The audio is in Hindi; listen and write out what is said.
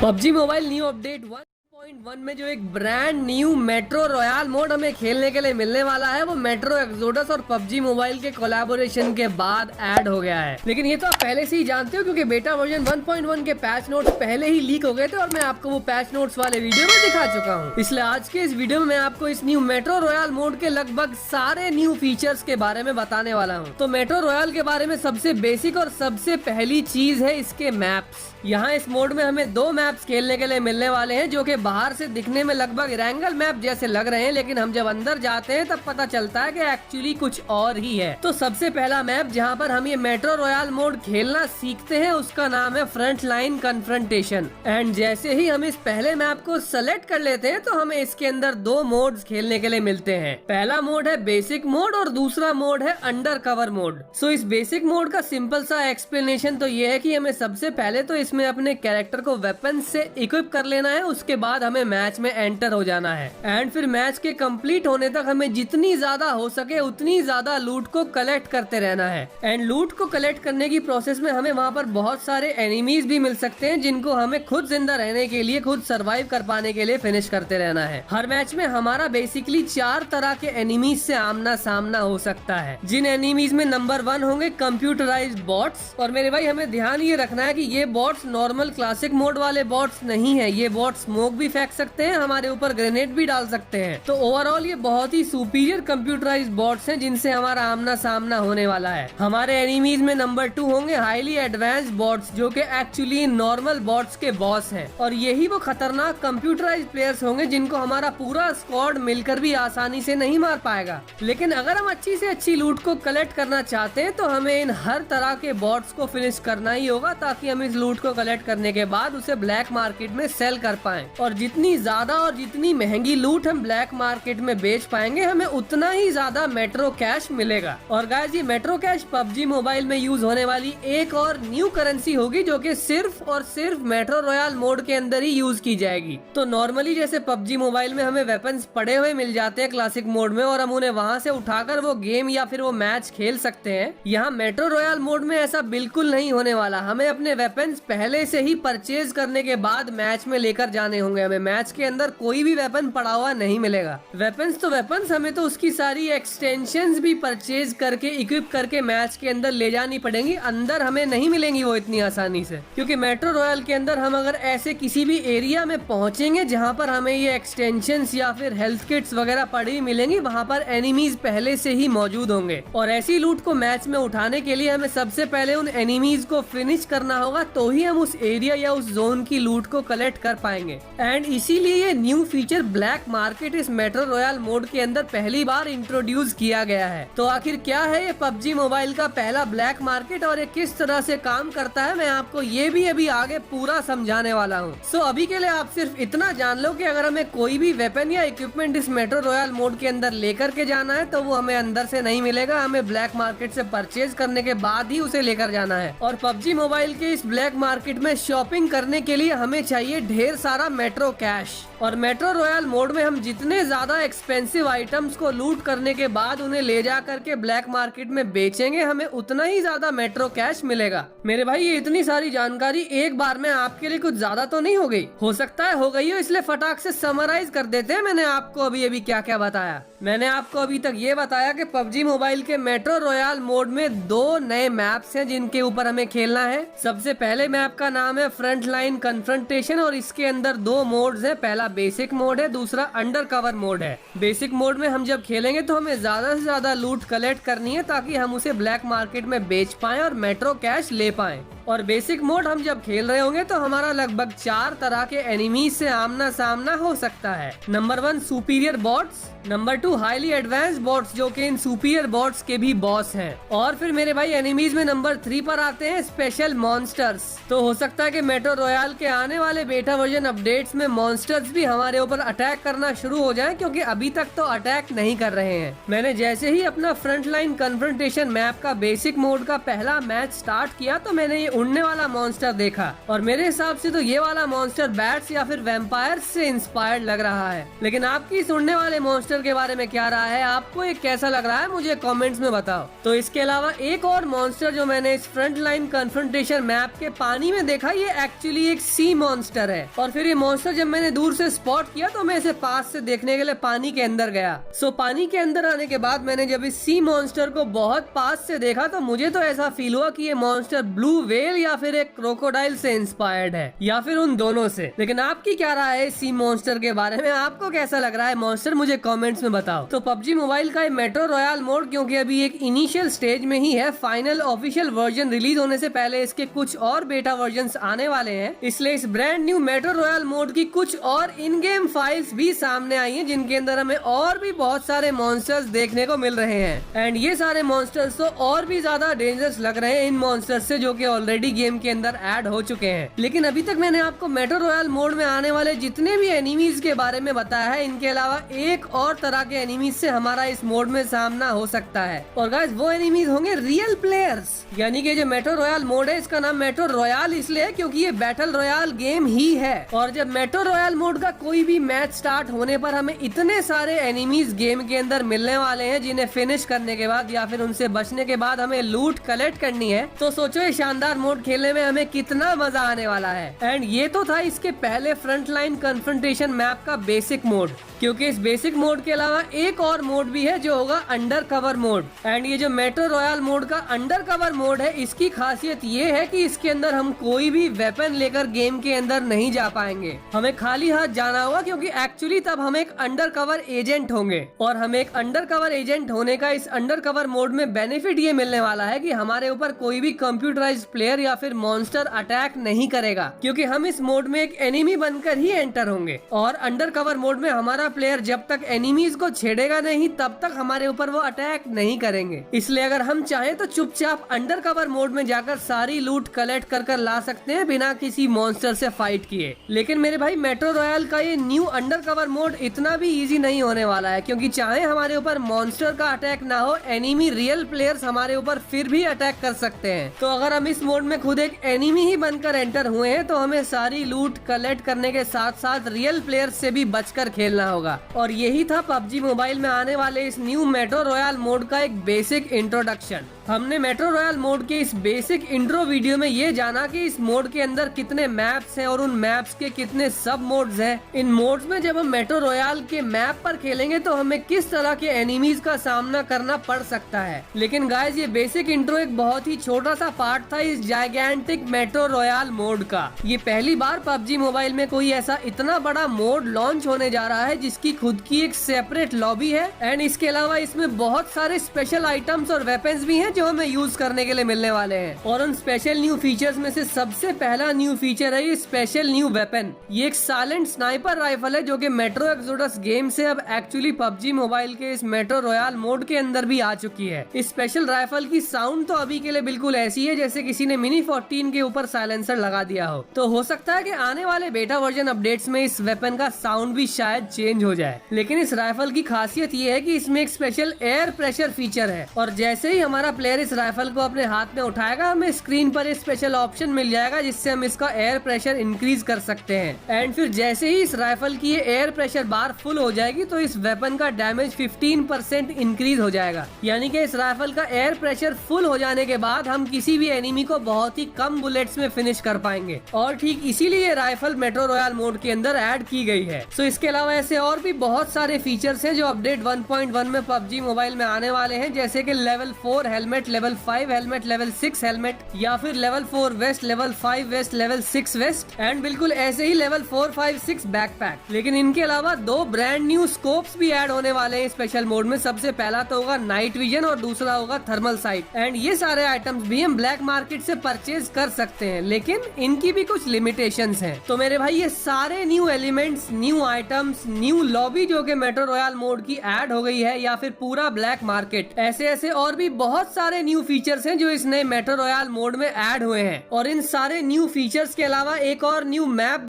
पबजी मोबाइल न्यू अपडेट 1.1 में जो एक brand new metro royal mode हमें खेलने के लिए मिलने वाला है, वो मेट्रो एक्सोडस और पबजी मोबाइल के कोलैबोरेशन के बाद ऐड हो गया है। लेकिन ये तो आप पहले से ही जानते हो क्योंकि बेटा वर्जन 1.1 के पैच नोट्स पहले ही लीक हो गए थे और मैं आपको वो पैच नोट्स वाले वीडियो में दिखा चुका हूँ। इसलिए आज के इस वीडियो में मैं आपको इस न्यू मेट्रो रॉयल मोड के लगभग सारे न्यू फीचर्स के बारे में बताने वाला हूँ। तो मेट्रो रॉयल के बारे में सबसे बेसिक और सबसे पहली चीज है इसके मैप्स। यहाँ इस मोड में हमें दो मैप्स खेलने के लिए मिलने वाले हैं जो कि बाहर से दिखने में लगभग रैंगल मैप जैसे लग रहे हैं, लेकिन हम जब अंदर जाते हैं तब पता चलता है कि एक्चुअली कुछ और ही है। तो सबसे पहला मैप जहाँ पर हम ये मेट्रो रॉयल मोड खेलना सीखते हैं उसका नाम है फ्रंट लाइन कन्फ्रंटेशन। एंड जैसे ही हम इस पहले मैप को सेलेक्ट कर लेते हैं तो हमें इसके अंदर दो मोड्स खेलने के लिए मिलते हैं। पहला मोड है बेसिक मोड और दूसरा मोड है अंडर कवर मोड। सो इस बेसिक मोड का सिंपल सा एक्सप्लेनेशन तो ये है कि हमें सबसे पहले तो इसमें अपने कैरेक्टर को वेपन से इक्विप कर लेना है, उसके बाद हमें मैच में एंटर हो जाना है। एंड फिर मैच के कंप्लीट होने तक हमें जितनी ज्यादा हो सके उतनी ज्यादा लूट को कलेक्ट करते रहना है। एंड लूट को कलेक्ट करने की प्रोसेस में हमें वहाँ पर बहुत सारे एनिमीज भी मिल सकते हैं जिनको हमें खुद जिंदा रहने के लिए, खुद सरवाइव कर पाने के लिए फिनिश करते रहना है। हर मैच में हमारा बेसिकली 4 तरह के एनिमीज से आमना सामना हो सकता है, जिन एनिमीज में नंबर 1 होंगे कंप्यूटराइज्ड बॉट्स। और मेरे भाई हमें ध्यान ये रखना है कि ये बॉट्स नॉर्मल क्लासिक मोड वाले बॉट्स नहीं है। ये बॉट्स स्मोक भी फेंक सकते हैं, हमारे ऊपर ग्रेनेड भी डाल सकते हैं। तो ओवरऑल ये बहुत ही सुपीरियर कंप्यूटराइज्ड बॉट्स हैं जिनसे हमारा आमना सामना होने वाला है। हमारे एनिमीज में नंबर 2 होंगे हाईली एडवांस्ड बॉट्स जो कि एक्चुअली नॉर्मल बॉट्स के बॉस हैं। और यही वो खतरनाक कंप्यूटराइज्ड प्लेयर्स होंगे जिनको हमारा पूरा स्क्वाड मिलकर भी आसानी से नहीं मार पाएगा। लेकिन अगर हम अच्छी से अच्छी लूट को कलेक्ट करना चाहते हैं तो हमें इन हर तरह के बॉट्स को फिनिश करना ही होगा ताकि हम इस लूट को कलेक्ट करने के बाद उसे ब्लैक मार्केट में सेल कर पाएं। और जितनी ज्यादा और जितनी महंगी लूट हम ब्लैक मार्केट में बेच पाएंगे हमें उतना ही ज्यादा मेट्रो कैश मिलेगा। और गाइस ये मेट्रो कैश पबजी मोबाइल में यूज होने वाली एक और न्यू करेंसी होगी जो कि सिर्फ और सिर्फ मेट्रो रॉयल मोड के अंदर ही यूज की जाएगी। तो नॉर्मली जैसे पबजी मोबाइल में हमें वेपन्स पड़े हुए मिल जाते हैं क्लासिक मोड में और हम उन्हें वहाँ से उठाकर वो गेम या फिर वो मैच खेल सकते हैं, यहाँ मेट्रो रॉयल मोड में ऐसा बिल्कुल नहीं होने वाला। हमें अपने वेपन्स पहले से ही परचेज करने के बाद मैच में लेकर जाने होंगे। हमें मैच के अंदर कोई भी वेपन पड़ा हुआ नहीं मिलेगा। वेपन्स तो वेपन्स, हमें तो उसकी सारी एक्सटेंशंस भी परचेज करके इक्विप करके मैच के अंदर ले जानी पड़ेंगी। अंदर हमें नहीं मिलेंगी वो इतनी आसानी से, क्योंकि मेट्रो रॉयल के अंदर हम अगर ऐसे किसी भी एरिया में पहुंचेंगे जहां पर हमें ये एक्सटेंशंस या फिर हेल्थ किट्स वगैरह पड़ी मिलेंगी, वहां पर एनिमीज पहले से ही मौजूद होंगे। और ऐसी लूट को मैच में उठाने के लिए हमें सबसे पहले उन एनिमीज को फिनिश करना होगा, तो ही हम उस एरिया या उस जोन की लूट को कलेक्ट कर पाएंगे। एंड इसीलिए ये न्यू फीचर ब्लैक मार्केट इस मेट्रो रॉयल मोड के अंदर पहली बार इंट्रोड्यूस किया गया है। तो आखिर क्या है ये पबजी मोबाइल का पहला ब्लैक मार्केट और ये किस तरह से काम करता है, मैं आपको ये भी अभी आगे पूरा समझाने वाला हूँ। सो अभी के लिए आप सिर्फ इतना जान लो कि अगर हमें कोई भी वेपन या इक्विपमेंट इस मेट्रो रॉयल मोड के अंदर लेकर के जाना है तो वो हमें अंदर से नहीं मिलेगा, हमें ब्लैक मार्केट से परचेज करने के बाद ही उसे लेकर जाना है। और पबजी मोबाइल के इस ब्लैक मार्केट में शॉपिंग करने के लिए हमें चाहिए ढेर सारा मेट्रो कैश। और मेट्रो रॉयल मोड में हम जितने ज्यादा एक्सपेंसिव आइटम्स को लूट करने के बाद उन्हें ले जा करके ब्लैक मार्केट में बेचेंगे, हमें उतना ही ज्यादा मेट्रो कैश मिलेगा। मेरे भाई ये इतनी सारी जानकारी एक बार में आपके लिए कुछ ज्यादा तो नहीं हो गई? हो सकता है हो गई हो, इसलिए फटाक से समराइज कर देते हैं मैंने आपको अभी क्या क्या बताया। मैंने आपको अभी तक ये बताया कि पबजी मोबाइल के मेट्रो रॉयल मोड में 2 नए मैप्स हैं जिनके ऊपर हमें खेलना है। सबसे पहले मैप का नाम है फ्रंट लाइन कन्फ्रंटेशन और इसके अंदर 2 मोड्स हैं। पहला बेसिक मोड है, दूसरा अंडर कवर मोड है। बेसिक मोड में हम जब खेलेंगे तो हमें ज्यादा से ज्यादा लूट कलेक्ट करनी है ताकि हम उसे ब्लैक मार्केट में बेच पाएं और मेट्रो कैश ले पाएं। और बेसिक मोड हम जब खेल रहे होंगे तो हमारा लगभग 4 तरह के एनिमीज से आमना सामना हो सकता है। Number 1 superior bots, number 2 highly advanced bots जो कि इन सुपीरियर बॉट्स के भी बॉस हैं। और फिर मेरे भाई एनिमीज में नंबर 3 पर आते हैं स्पेशल मॉन्स्टर्स। तो हो सकता है कि मेट्रो रॉयल के आने वाले बेटा वर्जन अपडेट्स में मॉन्स्टर्स भी हमारे ऊपर अटैक करना शुरू हो जाएं, क्योंकि अभी तक तो अटैक नहीं कर रहे हैं। मैंने जैसे ही अपना फ्रंट लाइन कन्फ्रंटेशन मैप का बेसिक मोड का पहला मैच स्टार्ट किया तो मैंने ये उड़ने वाला मॉन्स्टर देखा और मेरे हिसाब से तो ये वाला मॉन्स्टर बैट्स या फिर वैम्पायर से इंस्पायर्ड लग रहा है। लेकिन आपकी इस उड़ने वाले मॉन्स्टर के बारे में क्या राय है, आपको ये कैसा लग रहा है मुझे कमेंट्स में बताओ। तो इसके अलावा एक और मॉन्स्टर जो मैंने इस फ्रंट लाइन कन्फ्रंटेशन मैप के पानी में देखा, ये एक्चुअली एक सी मॉन्स्टर है। और फिर ये मॉन्स्टर जब मैंने दूर से स्पॉट किया तो मैं इसे पास से देखने के लिए पानी के अंदर गया। सो पानी के अंदर आने के बाद मैंने जब इस सी मॉन्स्टर को बहुत पास से देखा तो मुझे तो ऐसा फील हुआ कि ये मॉन्स्टर ब्लू व्हेल या फिर एक क्रोकोडाइल से इंस्पायर्ड है या फिर उन दोनों से। लेकिन आपकी क्या राय है सी मॉन्स्टर के बारे में, आपको कैसा लग रहा है मॉन्स्टर मुझे कमेंट्स में बताओ। तो पबजी मोबाइल का मेट्रो रॉयल मोड क्योंकि अभी एक इनिशियल स्टेज में ही है, फाइनल ऑफिशियल वर्जन रिलीज होने से पहले इसके कुछ और बेटा वर्जन्स आने वाले हैं, इसलिए इस brand new metro royal mode की कुछ और इन गेम फाइल्स भी सामने आई हैं जिनके अंदर हमें और भी बहुत सारे मॉन्स्टर्स देखने को मिल रहे हैं। एंड ये सारे मॉन्स्टर्स तो और भी ज्यादा डेंजरस लग रहे हैं इन मॉन्स्टर्स से जो कि ऑलरेडी गेम के अंदर ऐड हो चुके हैं। लेकिन अभी तक मैंने आपको मेट्रो रॉयल मोड में आने वाले जितने भी एनिमीज के बारे में बताया है, इनके अलावा एक और तरह के एनिमीज से हमारा इस मोड में सामना हो सकता है। और गाइस वो एनिमीज होंगे रियल प्लेयर्स, यानी कि जो मेट्रो रॉयल मोड है इसका नाम मेट्रो रॉयल इसलिए है क्योंकि ये बैटल रॉयल गेम ही है। और जब मेट्रो रॉयल मोड का कोई भी मैच स्टार्ट होने पर हमें इतने सारे एनिमीज गेम के अंदर मिलने वाले हैं जिन्हें फिनिश करने के बाद या फिर उनसे बचने के बाद हमें लूट कलेक्ट करनी है, तो सोचो ये शानदार मोड खेलने में हमें कितना मजा आने वाला है। एंड ये तो था इसके पहले फ्रंट लाइन कन्फ्रंटेशन मैप का बेसिक मोड, क्योंकि इस बेसिक मोड के अलावा एक और मोड भी है जो होगा अंडर कवर मोड। एंड ये जो मेट्रो रॉयल मोड का अंडर कवर मोड है, इसकी खासियत ये है कि इसके अंदर हम कोई भी वेपन लेकर गेम के अंदर नहीं जा पाएंगे, हमें खाली हाथ जाना होगा, क्योंकि एक्चुअली तब हम एक अंडर कवर एजेंट होंगे। और हमें एक अंडर कवर एजेंट होने का इस अंडर कवर मोड में बेनिफिट ये मिलने वाला है कि हमारे ऊपर कोई भी कंप्यूटराइज्ड प्लेयर या फिर मॉन्स्टर अटैक नहीं करेगा, क्योंकि हम इस मोड में एक एनिमी बनकर ही एंटर होंगे। और अंडर कवर मोड में हमारा प्लेयर जब तक एनिमीज को छेड़ेगा नहीं तब तक हमारे ऊपर वो अटैक नहीं करेंगे। इसलिए अगर हम चाहें तो चुपचाप अंडर कवर मोड में जाकर सारी लूट कलेक्ट कर ला सकते हैं बिना किसी मॉन्स्टर से फाइट किए। लेकिन मेरे भाई मेट्रो रॉयल का ये न्यू अंडर कवर मोड इतना भी इजी नहीं होने वाला है, क्योंकि चाहे हमारे ऊपर मॉन्स्टर का अटैक ना हो, एनिमी रियल प्लेयर्स हमारे ऊपर फिर भी अटैक कर सकते हैं। तो अगर हम इस मोड में खुद एक एनिमी ही बनकर एंटर हुए हैं तो हमें सारी लूट कलेक्ट करने के साथ साथ रियल प्लेयर्स से भी बचकर खेलना होगा। और यही था पबजी मोबाइल में आने वाले इस न्यू मेट्रो रॉयल मोड का एक बेसिक इंट्रोडक्शन। हमने मेट्रो रॉयल मोड के इस बेसिक इंट्रो वीडियो में ये जाना कि इस मोड के अंदर कितने मैप्स हैं और उन मैप्स के कितने सब मोड्स हैं। इन मोड्स में जब हम मेट्रो रॉयल के मैप पर खेलेंगे तो हमें किस तरह के एनिमीज का सामना करना पड़ सकता है। लेकिन गाइस ये बेसिक इंट्रो एक बहुत ही छोटा सा पार्ट था इस जायगेंटिक मेट्रो रॉयल मोड का। ये पहली बार पबजी मोबाइल में कोई ऐसा इतना बड़ा मोड लॉन्च होने जा रहा है जिसकी खुद की एक सेपरेट लॉबी है। एंड इसके अलावा इसमें बहुत सारे स्पेशल आइटम्स और वेपन्स भी हैं जो हमें यूज करने के लिए मिलने वाले हैं। और उन स्पेशल न्यू फीचर्स में से सबसे पहला न्यू फीचर है ये स्पेशल न्यू वेपन। ये एक साइलेंट स्नाइपर राइफल है जो कि मेट्रो एक्सोडस गेम से अब एक्चुअली पबजी मोबाइल के इस मेट्रो रॉयल मोड के अंदर भी आ चुकी है। इस स्पेशल राइफल की साउंड तो अभी के लिए बिल्कुल ऐसी है जैसे किसी ने मिनी 14 के ऊपर साइलेंसर लगा दिया हो। तो हो सकता है कि आने वाले बेटा वर्जन अपडेट्स में इस वेपन का साउंड भी शायद चेंज हो जाए। लेकिन इस राइफल की खासियत ये है कि इसमें एक स्पेशल एयर प्रेशर फीचर है, और जैसे ही हमारा प्लेयर इस राइफल को अपने हाथ में उठाएगा हमें स्क्रीन पर एक स्पेशल ऑप्शन मिल जाएगा जिससे हम इसका एयर प्रेशर इंक्रीज कर सकते हैं। एंड फिर जैसे ही इस राइफल की ये एयर प्रेशर बार फुल हो जाएगी तो इस वेपन का डैमेज 15% इंक्रीज हो जाएगा। यानी कि इस राइफल का एयर प्रेशर फुल हो जाने के बाद हम किसी भी एनिमी को बहुत ही कम बुलेट्स में फिनिश कर पाएंगे। और ठीक इसीलिए ये राइफल मेट्रो रॉयल मोड के अंदर ऐड की गई है। सो इसके अलावा ऐसे और भी बहुत सारे फीचर्स हैं जो अपडेट 1.1 में पबजी मोबाइल में आने वाले हैं, जैसे कि level 4 helmet, level 5 helmet, level 6 helmet, या फिर level 4 vest, level 5 vest, level 6 vest, and बिल्कुल ऐसे ही लेवल 4, 5, 6 बैकपैक। लेकिन इनके अलावा 2 ब्रांड न्यू स्कोप्स भी ऐड होने वाले हैं स्पेशल मोड में। सबसे पहला तो होगा नाइट विजन और दूसरा होगा थर्मल साइट। एंड ये सारे आइटम्स भी हम ब्लैक मार्केट से परचेज कर सकते हैं, लेकिन इनकी भी कुछ लिमिटेशंस हैं। तो मेरे भाई ये सारे new elements, new items, new lobby जो कि मेट्रो रॉयल मोड की ऐड हो गई है, या फिर पूरा ब्लैक मार्केट, ऐसे ऐसे और भी बहुत सारे न्यू फीचर्स हैं जो इस नए मेट्रो रॉयल मोड में ऐड हुए हैं। और इन सारे न्यू फीचर्स के अलावा एक और न्यू मैप